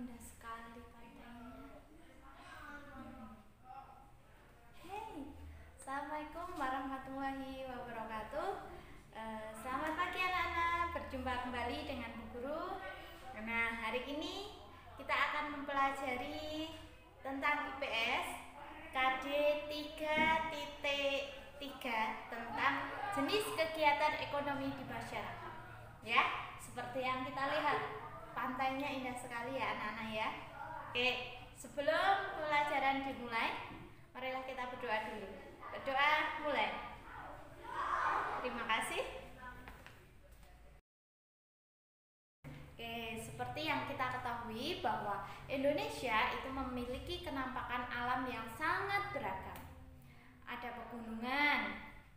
Indah sekali pantainya. Hey, Assalamualaikum warahmatullahi wabarakatuh. Selamat pagi anak-anak, berjumpa kembali dengan Bu Guru. Nah, hari ini kita akan mempelajari tentang IPS KD 3.3 tentang jenis kegiatan ekonomi di masyarakat. Ya, seperti yang kita lihat, pantainya indah sekali ya anak-anak ya. Oke, sebelum pelajaran dimulai, marilah kita berdoa dulu. Berdoa mulai. Terima kasih. Oke, seperti yang kita ketahui bahwa Indonesia itu memiliki kenampakan alam yang sangat beragam. Ada pegunungan,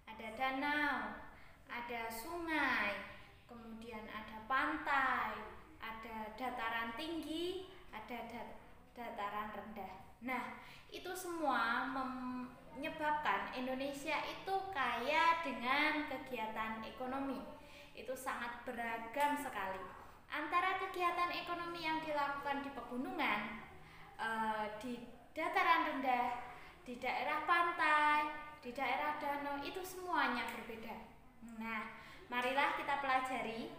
ada danau, ada sungai, kemudian ada pantai, ada dataran tinggi, ada dataran rendah. Nah, itu semua menyebabkan Indonesia itu kaya dengan kegiatan ekonomi. Itu sangat beragam sekali. Antara kegiatan ekonomi yang dilakukan di pegunungan, di dataran rendah, di daerah pantai, di daerah danau, itu semuanya berbeda. Nah, marilah kita pelajari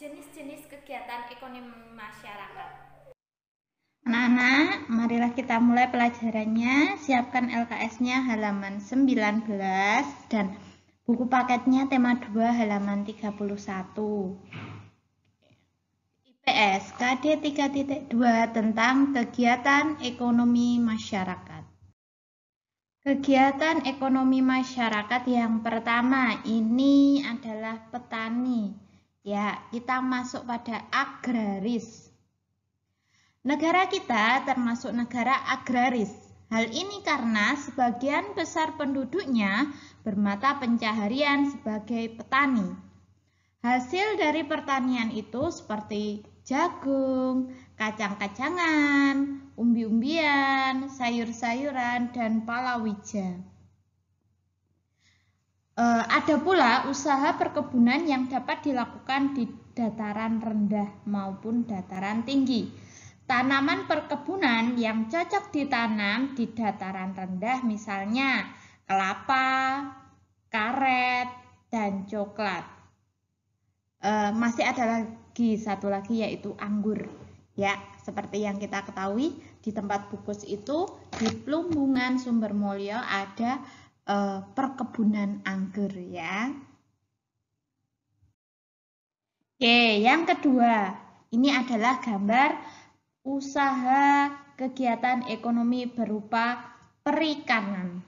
jenis-jenis kegiatan ekonomi masyarakat. Anak-anak, marilah kita mulai pelajarannya. Siapkan LKS-nya halaman 19 dan buku paketnya tema 2 halaman 31. IPS KD 3.2 tentang kegiatan ekonomi masyarakat. Kegiatan ekonomi masyarakat yang pertama ini adalah petani. Ya, kita masuk pada agraris. Negara kita termasuk negara agraris. Hal ini karena sebagian besar penduduknya bermata pencaharian sebagai petani. Hasil dari pertanian itu seperti jagung, kacang-kacangan, umbi-umbian, sayur-sayuran, dan palawija. Ada pula usaha perkebunan yang dapat dilakukan di dataran rendah maupun dataran tinggi. Tanaman perkebunan yang cocok ditanam di dataran rendah misalnya kelapa, karet, dan coklat. Masih ada satu lagi yaitu anggur. Ya, seperti yang kita ketahui di tempat Bukus itu di Plumbungan Sumbermulyo ada perkebunan anggur ya. Oke, yang kedua, ini adalah gambar usaha kegiatan ekonomi berupa perikanan.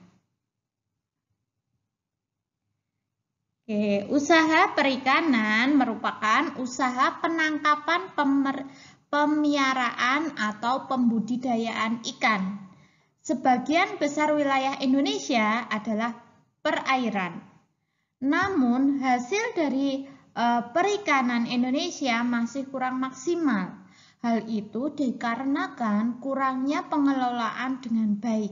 Oke, usaha perikanan merupakan usaha penangkapan, pemeliharaan atau pembudidayaan ikan. Sebagian besar wilayah Indonesia adalah perairan. Namun, hasil dari perikanan Indonesia masih kurang maksimal. Hal itu dikarenakan kurangnya pengelolaan dengan baik.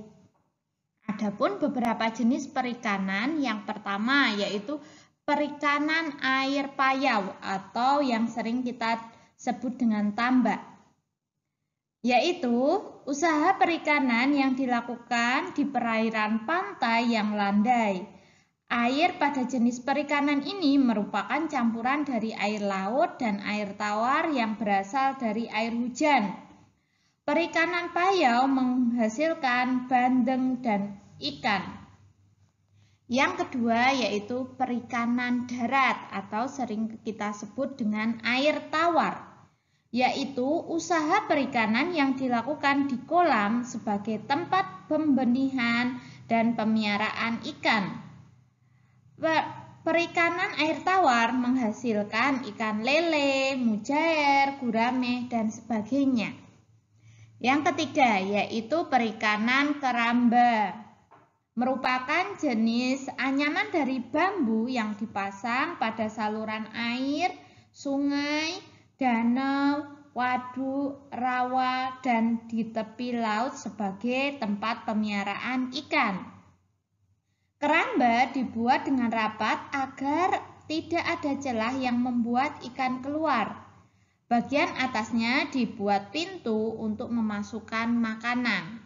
Adapun beberapa jenis perikanan, yang pertama yaitu perikanan air payau atau yang sering kita sebut dengan tambak. Yaitu usaha perikanan yang dilakukan di perairan pantai yang landai. Air pada jenis perikanan ini merupakan campuran dari air laut dan air tawar yang berasal dari air hujan. Perikanan payau menghasilkan bandeng dan ikan. Yang kedua yaitu perikanan darat atau sering kita sebut dengan air tawar, yaitu usaha perikanan yang dilakukan di kolam sebagai tempat pembenihan dan pemeliharaan ikan. Perikanan air tawar menghasilkan ikan lele, mujair, gurame, dan sebagainya. Yang ketiga yaitu perikanan keramba. Merupakan jenis anyaman dari bambu yang dipasang pada saluran air, sungai, danau, waduk, rawa, dan di tepi laut sebagai tempat pemeliharaan ikan. Keramba dibuat dengan rapat agar tidak ada celah yang membuat ikan keluar. Bagian atasnya dibuat pintu untuk memasukkan makanan.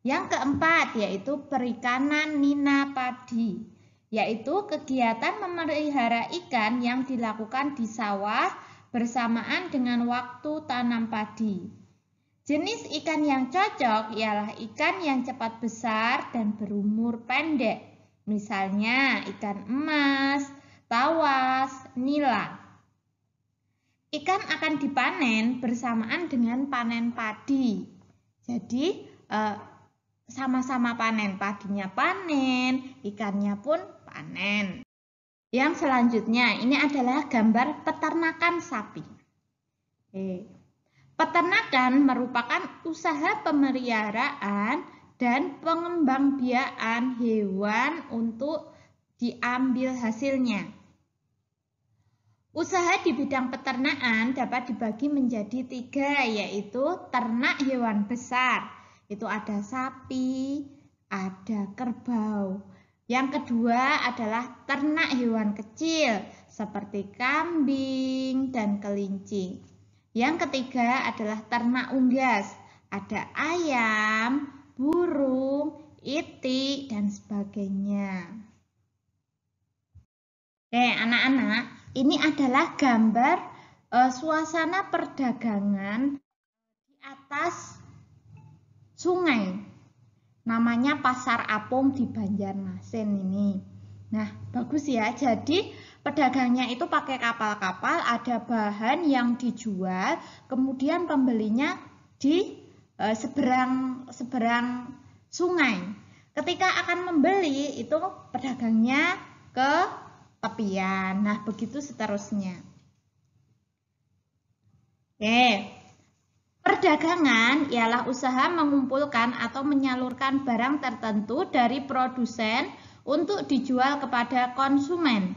Yang keempat yaitu perikanan nina padi, yaitu kegiatan memelihara ikan yang dilakukan di sawah bersamaan dengan waktu tanam padi. Jenis ikan yang cocok ialah ikan yang cepat besar dan berumur pendek, misalnya ikan emas, tawas, nila. Ikan akan dipanen bersamaan dengan panen padi. Jadi sama-sama panen, padinya panen, ikannya pun panen. Yang selanjutnya ini adalah gambar peternakan sapi. Peternakan merupakan usaha pemeliharaan dan pengembangbiakan hewan untuk diambil hasilnya. Usaha di bidang peternakan dapat dibagi menjadi 3, yaitu ternak hewan besar. Itu ada sapi, ada kerbau. Yang kedua adalah ternak hewan kecil seperti kambing dan kelinci. Yang ketiga adalah ternak unggas. Ada ayam, burung, itik, dan sebagainya. Oke, anak-anak. Ini adalah gambar suasana perdagangan di atas sungai. Namanya Pasar Apung di Banjarmasin ini. Nah, bagus ya. Jadi pedagangnya itu pakai kapal-kapal, ada bahan yang dijual, kemudian pembelinya di seberang sungai. Ketika akan membeli, itu pedagangnya ke tepian. Nah, begitu seterusnya. Oke. Perdagangan ialah usaha mengumpulkan atau menyalurkan barang tertentu dari produsen untuk dijual kepada konsumen.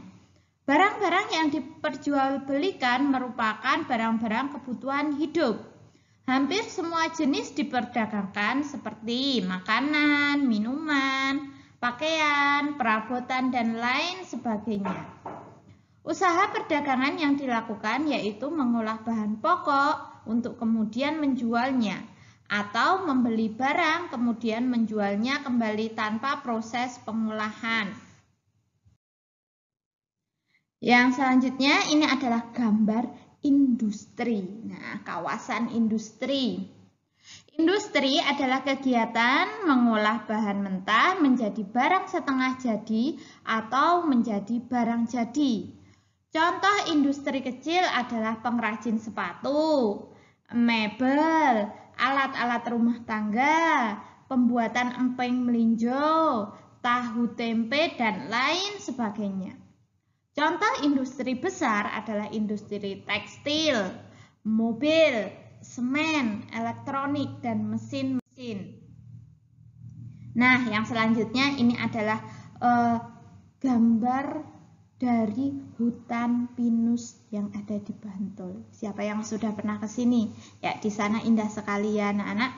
Barang-barang yang diperjualbelikan merupakan barang-barang kebutuhan hidup. Hampir semua jenis diperdagangkan seperti makanan, minuman, pakaian, perabotan, dan lain sebagainya. Usaha perdagangan yang dilakukan yaitu mengolah bahan pokok untuk kemudian menjualnya, atau membeli barang kemudian menjualnya kembali tanpa proses pengolahan. Yang selanjutnya ini adalah gambar industri. Nah, kawasan industri. Industri adalah kegiatan mengolah bahan mentah menjadi barang setengah jadi atau menjadi barang jadi. Contoh industri kecil adalah pengrajin sepatu, mebel, alat-alat rumah tangga, pembuatan emping melinjo, tahu tempe, dan lain sebagainya. Contoh industri besar adalah industri tekstil, mobil, semen, elektronik, dan mesin-mesin. Nah, yang selanjutnya ini adalah gambar dari hutan pinus yang ada di Bantul. Siapa yang sudah pernah ke sini? Ya, di sana indah sekali ya anak-anak.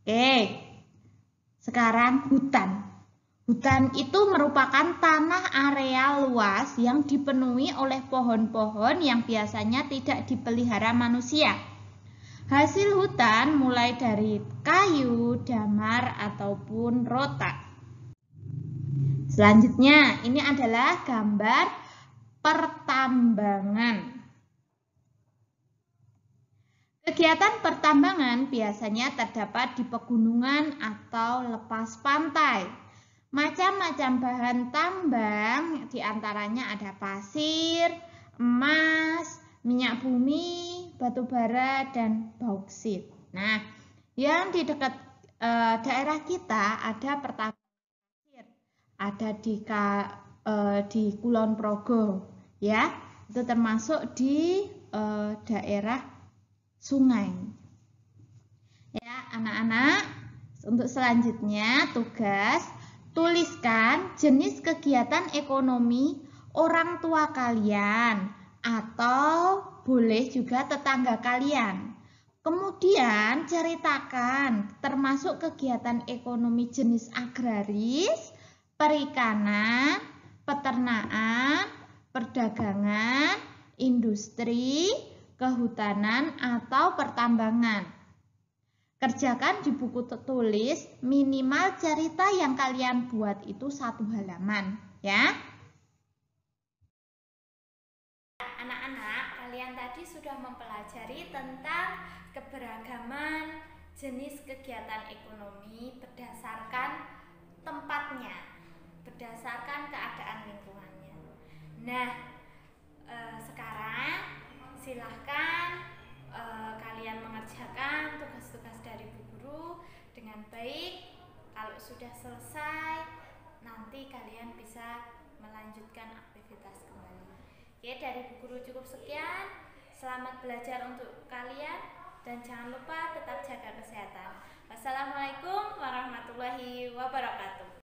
Oke, sekarang hutan. Hutan itu merupakan tanah area luas yang dipenuhi oleh pohon-pohon yang biasanya tidak dipelihara manusia. Hasil hutan mulai dari kayu, damar, ataupun rotak. Selanjutnya, ini adalah gambar pertambangan. Kegiatan pertambangan biasanya terdapat di pegunungan atau lepas pantai. Macam-macam bahan tambang diantaranya ada pasir, emas, minyak bumi, batu bara, dan bauksit. Nah, yang di dekat daerah kita ada pertambangan pasir, ada di Kulon Progo, ya, itu termasuk di daerah sungai. Ya, anak-anak, untuk selanjutnya tugas tuliskan jenis kegiatan ekonomi orang tua kalian atau boleh juga tetangga kalian. Kemudian ceritakan termasuk kegiatan ekonomi jenis agraris, perikanan, peternakan, perdagangan, industri, kehutanan, atau pertambangan. Kerjakan di buku tulis minimal cerita yang kalian buat itu 1 halaman, ya. Anak-anak, kalian tadi sudah mempelajari tentang keberagaman jenis kegiatan ekonomi berdasarkan tempatnya, berdasarkan keadaan lingkungannya. Nah, sekarang silahkan kalian mengerjakan tugas-tugas dari Bu Guru dengan baik. Kalau sudah selesai, nanti kalian bisa melanjutkan aktivitas kembali. Oke, dari Bu Guru cukup sekian. Selamat belajar untuk kalian dan jangan lupa tetap jaga kesehatan. Wassalamualaikum warahmatullahi wabarakatuh.